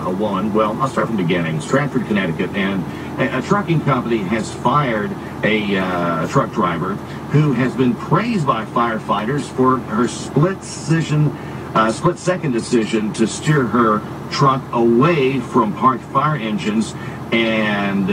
a woman. Well, I'll start from the beginning. Stratford, Connecticut, and a trucking company has fired a truck driver who has been praised by firefighters for her split-second decision to steer her truck away from parked fire engines and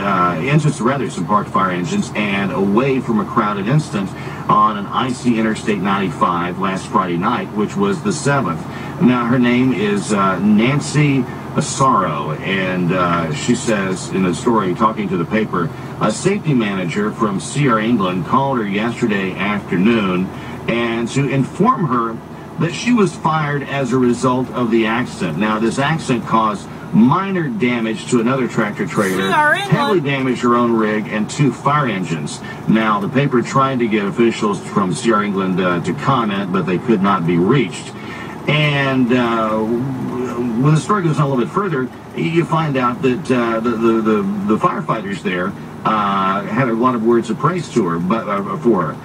some parked fire engines and away from a crowded incident on an icy Interstate 95 last Friday night, which was the 7th. Now, her name is Nancy Asaro, and she says in a story talking to the paper, a safety manager from CR England called her yesterday afternoon and to inform her that she was fired as a result of the accident. Now, this accident caused minor damage to another tractor trailer, heavily damaged her own rig, and 2 fire engines. Now, the paper tried to get officials from CR England to comment, but they could not be reached. And when the story goes on a little bit further, you find out that the firefighters there had a lot of words of praise to her, for her.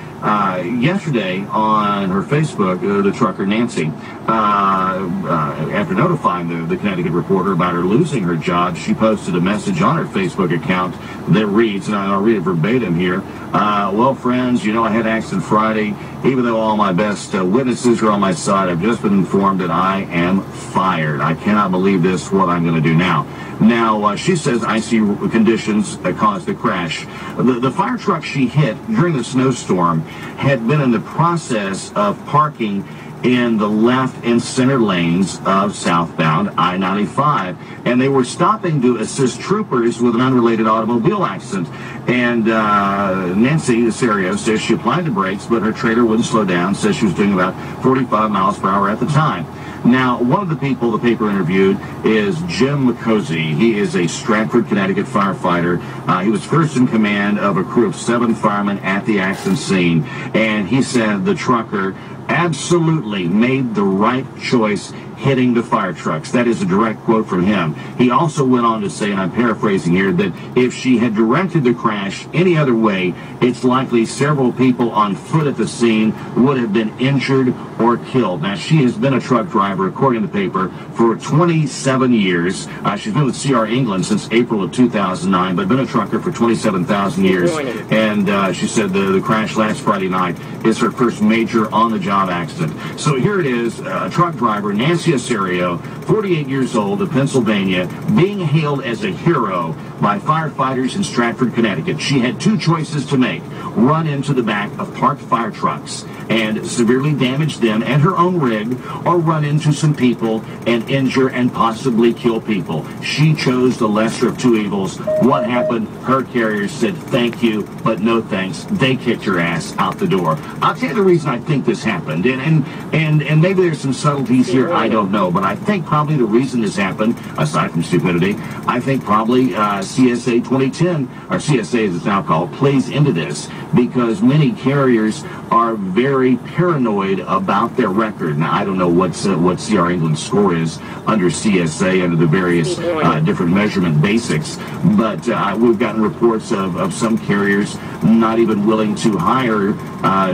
Yesterday on her Facebook, the trucker Nancy, after notifying the Connecticut Reporter about her losing her job, she posted a message on her Facebook account that reads, and I'll read it verbatim here, well, friends, you know I had an accident Friday. Even though all my best witnesses are on my side, I've just been informed that I am fired. I cannot believe this, what I'm going to do now. Now, she says icy conditions caused the crash. The fire truck she hit during the snowstorm had been in the process of parking in the left and center lanes of southbound I-95, and they were stopping to assist troopers with an unrelated automobile accident. And Nancy Asaro says she applied the brakes, but her trailer wouldn't slow down, says she was doing about 45 miles per hour at the time. Now, one of the people the paper interviewed is Jim McCosey. He is a Stratford, Connecticut firefighter. He was first in command of a crew of 7 firemen at the accident scene, and he said the trucker absolutely made the right choice hitting the fire trucks. That is a direct quote from him. He also went on to say, and I'm paraphrasing here, that if she had directed the crash any other way, it's likely several people on foot at the scene would have been injured or killed. Now, she has been a truck driver, according to the paper, for 27 years. She's been with CR England since April of 2009, but been a trucker for 27,000 years. And she said the crash last Friday night is her first major on-the-job accident. So here it is, a truck driver, Nancy Asaro, 48 years old, of Pennsylvania, being hailed as a hero by firefighters in Stratford, Connecticut. She had 2 choices to make: run into the back of parked fire trucks and severely damage them and her own rig, or run into some people and injure and possibly kill people. She chose the lesser of 2 evils. What happened? Her carriers said thank you, but no thanks. They kicked her ass out the door. I'll tell you the reason I think this happened, and maybe there's some subtleties here, I don't know, but I think probably the reason this happened, aside from stupidity, I think probably CSA 2010, or CSA as it's now called, plays into this, because many carriers are very paranoid about their record. Now, I don't know what CR England's score is under CSA, under the various different measurement basics, but we've gotten reports of some carriers not even willing to hire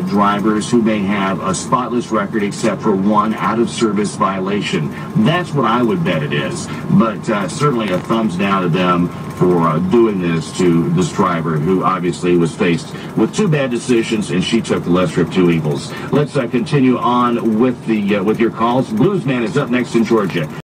drivers who may have a spotless record except for 1 out-of-service violation. That's what I would bet it is, but certainly a thumbs down to them for doing this to this driver, who obviously was faced with 2 bad decisions, and she took the lesser of 2 evils. Let's continue on with your calls. Bluesman is up next in Georgia.